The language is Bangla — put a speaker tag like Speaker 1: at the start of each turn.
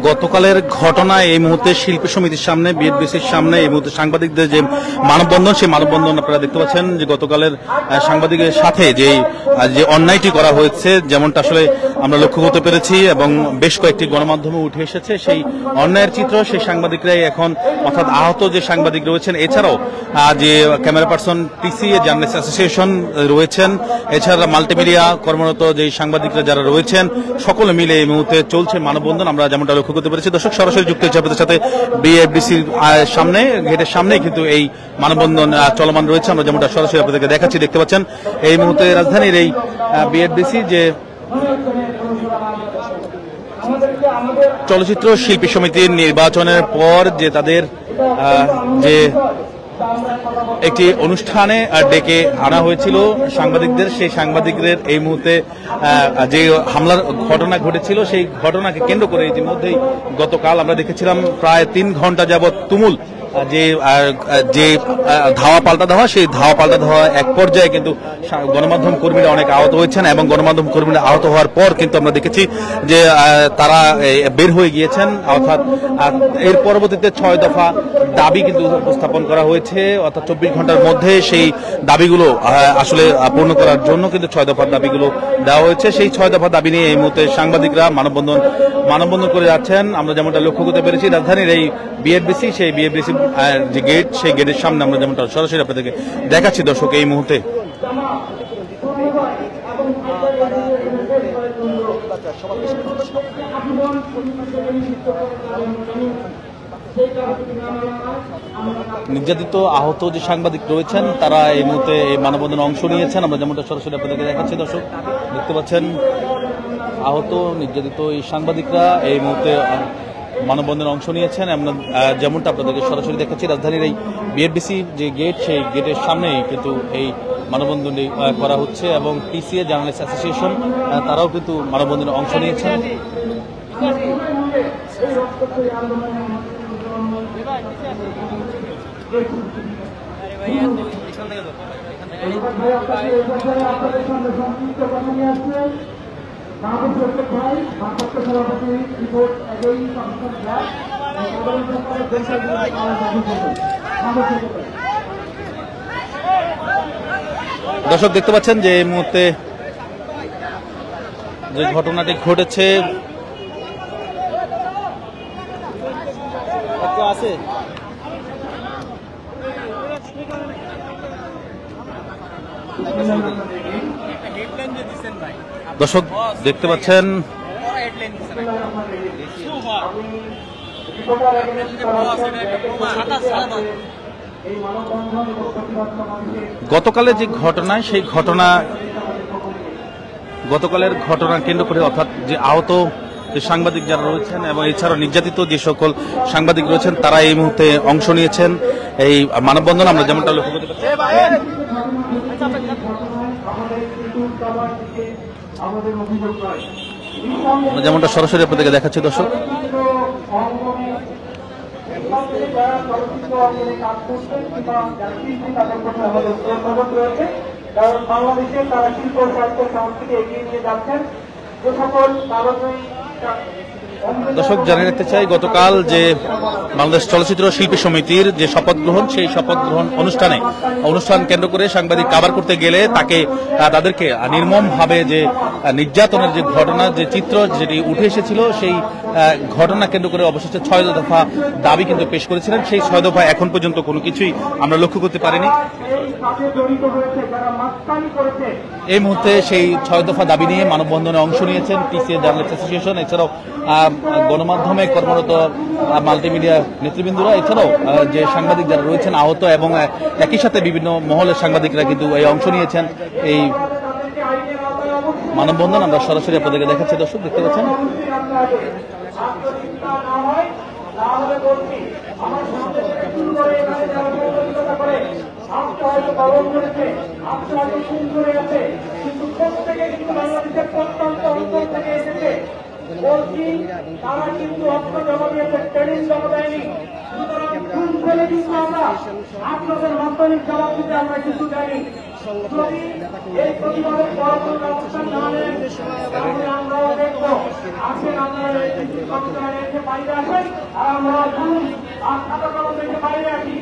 Speaker 1: গতকালের ঘটনা এই মুহূর্তে শিল্পী সমিতির সামনে, বিএফডিসির সামনে এই মুহূর্তে সাংবাদিকদের যে মানববন্ধন, সেই মানববন্ধন আপনারা দেখতে পাচ্ছেন যে গতকালের সাংবাদিকের সাথে যে অন্যায়টি করা হয়েছে, যেমনটা আসলে আমরা লক্ষ্য করতে পেরেছি এবং বেশ কয়েকটি গণমাধ্যমে উঠে এসেছে, সেই অন্যায়ের চিত্র সেই সাংবাদিকরাই এখন, অর্থাৎ আহত যে সাংবাদিক রয়েছেন, এছাড়াও যে camera person, TCA journalist association রয়েছেন, এছাড়া মাল্টিমিডিয়া কর্মরত যে সাংবাদিকরা যারা রয়েছেন, সকলে মিলে এই মুহূর্তে চলছে মানববন্ধন। আমরা যেমনটা লক্ষ্য করতে পেরেছি। দর্শক, সরাসরি যুক্ত হচ্ছে আপনাদের সাথে বিএফডিসির সামনে, গেটের সামনেই কিন্তু এই মানববন্ধন চলমান রয়েছে। আমরা যেমনটা সরাসরি আপনাদেরকে দেখাচ্ছি, দেখতে পাচ্ছেন এই মুহূর্তে রাজধানীর এই বিএফডিসি যে চলচ্চিত্র শিল্পী সমিতির নির্বাচনের পর যে তাদের যে একটি অনুষ্ঠানে ডেকে আনা হয়েছিল সাংবাদিকদের, সেই সাংবাদিকদের এই মুহূর্তে যে হামলার ঘটনা ঘটেছিল, সেই ঘটনাকে কেন্দ্র করে ইতিমধ্যেই গতকাল আমরা দেখেছিলাম প্রায় 3 ঘন্টা যাবৎ তুমুল যে ধাওয়া পাল্টা ধাওয়া, সেই ধাওয়া পাল্টা ধাওয়া এক পর্যায়ে কিন্তু গণমাধ্যম কর্মীরা অনেক আহত হয়েছেন এবং গণমাধ্যম কর্মীরা আহত হওয়ার পর কিন্তু আমরা দেখেছি যে তারা বের হয়ে গিয়েছেন। অর্থাৎ এর পরবর্তীতে 6 দফা দাবি কিন্তু উপস্থাপন করা হয়েছে, অর্থাৎ 24 ঘন্টার মধ্যে সেই দাবিগুলো আসলে পূর্ণ করার জন্য কিন্তু 6 দফার দাবিগুলো দেওয়া হয়েছে। সেই 6 দফা দাবি নিয়ে এই মুহূর্তে সাংবাদিকরা মানববন্ধন করে যাচ্ছেন। আমরা যেমনটা লক্ষ্য করতে পেরেছি রাজধানীর এই বিএফডিসি, সেই বিএফডিসি যে গেট, সেই গেটের সামনে আমরা যেমনটা সরাসরি আপনাদেরকে দেখাচ্ছি দর্শক এই মুহূর্তে। নির্যাতিত আহত যে সাংবাদিক রয়েছেন তারা এই মুহূর্তে এই মানববন্ধনে অংশ নিয়েছেন। আমরা যেমনটা সরাসরি আপনাদেরকে দেখাচ্ছি দর্শক, দেখতে পাচ্ছেন আহত নির্যাতিত এই সাংবাদিকরা এই মুহূর্তে মানববন্ধনে অংশ নিয়েছেন। আমরা যেমনটা আপনাদেরকে সরাসরি দেখাচ্ছি রাজধানীর এই বিএফডিসি যে গেট, সেই গেটের সামনেই কিন্তু এই মানববন্ধনটি করা হচ্ছে এবং টিসিএ জার্নালিস্ট অ্যাসোসিয়েশন তারাও কিন্তু মানববন্ধনে অংশ নিয়েছেন। দর্শক, দেখতে পাচ্ছেন যে এই মুহূর্তে যে ঘটনাটি ঘটেছে, দর্শক দেখতে পাচ্ছেন গতকালের যে ঘটনা, সেই গতকালের ঘটনা কেন্দ্র করে, অর্থাৎ যে আহত যে সাংবাদিক যারা রয়েছেন এবং এছাড়াও নির্যাতিত যে সকল সাংবাদিক রয়েছেন তারা এই মুহূর্তে অংশ নিয়েছেন এই মানববন্ধন। আমরা যেমনটা লক্ষ্য করতে পারছি, আমরা যেমনটা সরাসরি আপনাদেরকে দেখাচ্ছি দর্শক।
Speaker 2: কারণ বাংলাদেশে তারা শিল্প সাহিত্য সংস্কৃতি এগিয়ে নিয়ে যাচ্ছেন। যে সকল কারণেই
Speaker 1: দর্শক জানিয়ে রাখতে চাই, গতকাল যে বাংলাদেশ চলচ্চিত্র শিল্পী সমিতির যে শপথ গ্রহণ, সেই শপথ গ্রহণ অনুষ্ঠান কেন্দ্র করে সাংবাদিক কাভার করতে গেলে তাদেরকে নির্মমভাবে যে নির্যাতনের যে ঘটনা, যে চিত্র যেটি উঠে এসেছিল, সেই ঘটনা কেন্দ্র করে অবশেষে 6 দফা দাবি কিন্তু পেশ করেছিলেন। সেই 6 দফা এখন পর্যন্ত কোনো কিছুই আমরা লক্ষ্য করতে পারিনি। এই মুহূর্তে সেই 6 দফা দাবি নিয়ে মানববন্ধনে অংশ নিয়েছেন টিসিএ জার্নালিস্ট অ্যাসোসিয়েশন, এছাড়াও গণমাধ্যমে কর্মরত মাল্টিমিডিয়া নেতৃবৃন্দরা, এছাড়াও যে সাংবাদিক যারা রয়েছেন আহত এবং একই সাথে বিভিন্ন মহলের সাংবাদিকরা কিন্তু এই অংশ নিয়েছেন এই মানববন্ধন। আমরা সরাসরি আপনাদেরকে দেখাচ্ছি দর্শক, দেখতে পাচ্ছেন।
Speaker 2: তারা কিন্তু অর্থ জমা দিয়েছে, ট্রেনিং জমা দেয়নি। আপনাদের মাধ্যমিক জবাব দিতে আমরা কিছু জানি। যদি এই প্রতিবাদের পরবর্তী অবস্থান না নেন তাহলে আমরাও দেখবো। আসেন আপনারা এই বাইরে আসেন আর আমরা আর খাতা কলম রেখে বাইরে আসি।